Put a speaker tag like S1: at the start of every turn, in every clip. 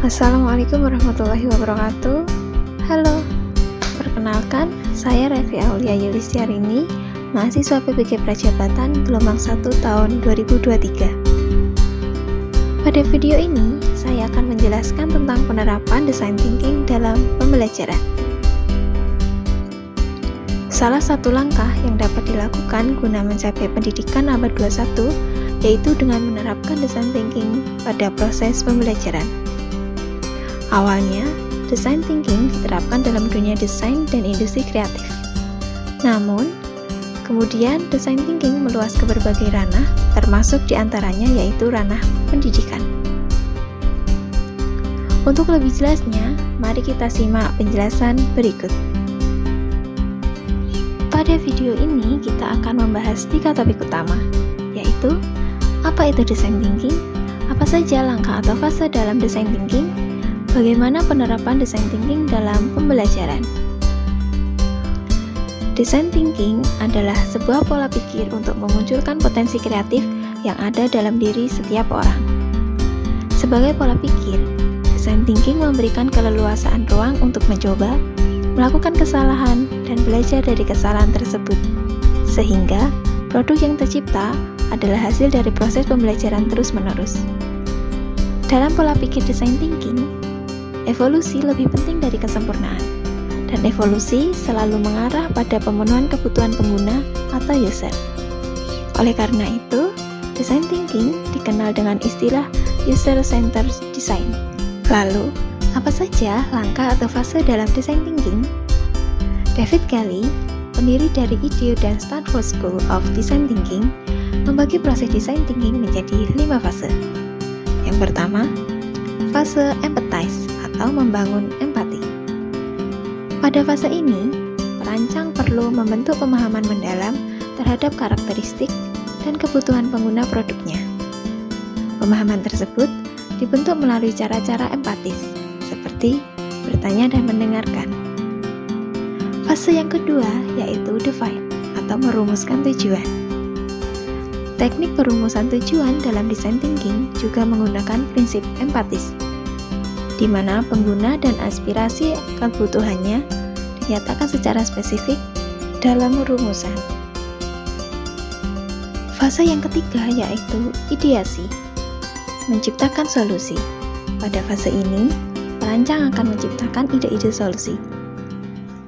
S1: Assalamualaikum warahmatullahi wabarakatuh. Halo, perkenalkan, saya Revi Aulia Yulistiarini, mahasiswa PPG Prajabatan gelombang 1 tahun 2023. Pada video ini, saya akan menjelaskan tentang penerapan design thinking dalam pembelajaran. Salah satu langkah yang dapat dilakukan guna mencapai pendidikan abad 21 yaitu dengan menerapkan design thinking pada proses pembelajaran. Awalnya, design thinking diterapkan dalam dunia desain dan industri kreatif. Namun, kemudian design thinking meluas ke berbagai ranah, termasuk diantaranya yaitu ranah pendidikan. Untuk lebih jelasnya, mari kita simak penjelasan berikut. Pada video ini, kita akan membahas 3 topik utama, yaitu apa itu design thinking, apa saja langkah atau fase dalam design thinking, bagaimana penerapan design thinking dalam pembelajaran. Design thinking adalah sebuah pola pikir untuk memunculkan potensi kreatif yang ada dalam diri setiap orang. Sebagai pola pikir, design thinking memberikan keleluasaan ruang untuk mencoba, melakukan kesalahan, dan belajar dari kesalahan tersebut, sehingga produk yang tercipta adalah hasil dari proses pembelajaran terus-menerus. Dalam pola pikir design thinking, evolusi lebih penting dari kesempurnaan, dan evolusi selalu mengarah pada pemenuhan kebutuhan pengguna atau user. Oleh karena itu, design thinking dikenal dengan istilah user-centered design. Lalu, apa saja langkah atau fase dalam design thinking? David Kelley, pendiri dari IDEO dan Stanford School of Design Thinking, membagi proses design thinking menjadi 5 fase. Yang pertama, fase empathize atau membangun empati. Pada fase ini, perancang perlu membentuk pemahaman mendalam terhadap karakteristik dan kebutuhan pengguna produknya. Pemahaman tersebut dibentuk melalui cara-cara empatis, seperti bertanya dan mendengarkan. Fase yang kedua yaitu define atau merumuskan tujuan. Teknik perumusan tujuan dalam design thinking juga menggunakan prinsip empatis, di mana pengguna dan aspirasi kebutuhannya dinyatakan secara spesifik dalam rumusan. Fase yang ketiga yaitu ideasi, menciptakan solusi. Pada fase ini, perancang akan menciptakan ide-ide solusi.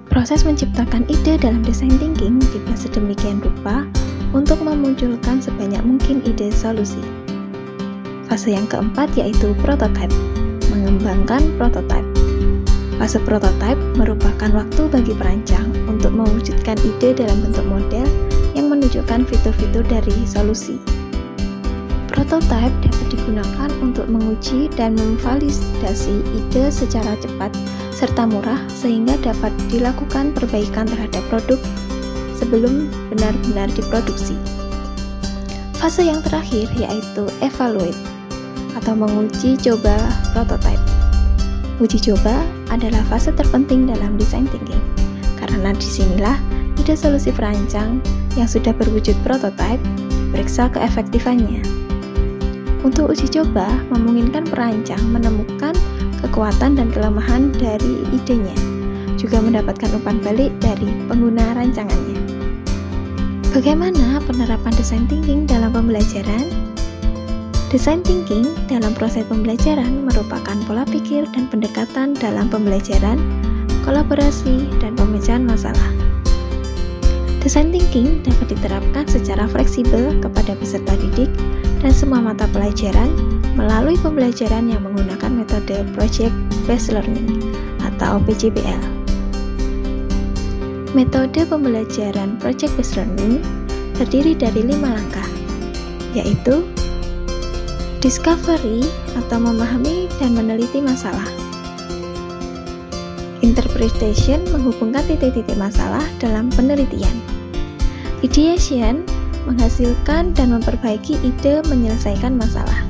S1: Proses menciptakan ide dalam design thinking dibuat sedemikian rupa untuk memunculkan sebanyak mungkin ide solusi. Fase yang keempat yaitu prototype, mengembangkan prototipe. Fase prototipe merupakan waktu bagi perancang untuk mewujudkan ide dalam bentuk model yang menunjukkan fitur-fitur dari solusi. Prototipe dapat digunakan untuk menguji dan memvalidasi ide secara cepat serta murah sehingga dapat dilakukan perbaikan terhadap produk sebelum benar-benar diproduksi. Fase yang terakhir yaitu evaluate atau menguji coba prototipe. Uji coba adalah fase terpenting dalam design thinking, karena disinilah ide solusi perancang yang sudah berwujud prototipe diperiksa keefektifannya. Untuk uji coba memungkinkan perancang menemukan kekuatan dan kelemahan dari idenya, juga mendapatkan umpan balik dari pengguna rancangannya. Bagaimana penerapan design thinking dalam pembelajaran? Design thinking dalam proses pembelajaran merupakan pola pikir dan pendekatan dalam pembelajaran, kolaborasi, dan pemecahan masalah. Design thinking dapat diterapkan secara fleksibel kepada peserta didik dan semua mata pelajaran melalui pembelajaran yang menggunakan metode Project Based Learning atau PJBL. Metode pembelajaran Project Based Learning terdiri dari 5 langkah, yaitu discovery atau memahami dan meneliti masalah. Interpretation menghubungkan titik-titik masalah dalam penelitian. Ideation menghasilkan dan memperbaiki ide menyelesaikan masalah.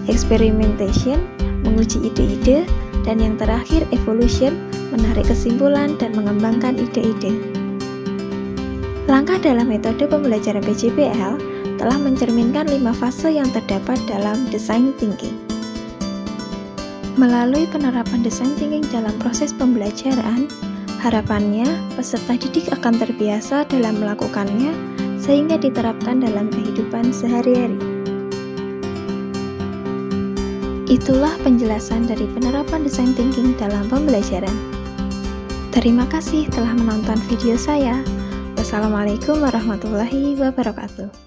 S1: Experimentation menguji ide-ide, dan yang terakhir evolution menarik kesimpulan dan mengembangkan ide-ide. Langkah dalam metode pembelajaran PJBL telah mencerminkan 5 fase yang terdapat dalam design thinking. Melalui penerapan design thinking dalam proses pembelajaran, harapannya peserta didik akan terbiasa dalam melakukannya sehingga diterapkan dalam kehidupan sehari-hari. Itulah penjelasan dari penerapan design thinking dalam pembelajaran. Terima kasih telah menonton video saya. Wassalamualaikum warahmatullahi wabarakatuh.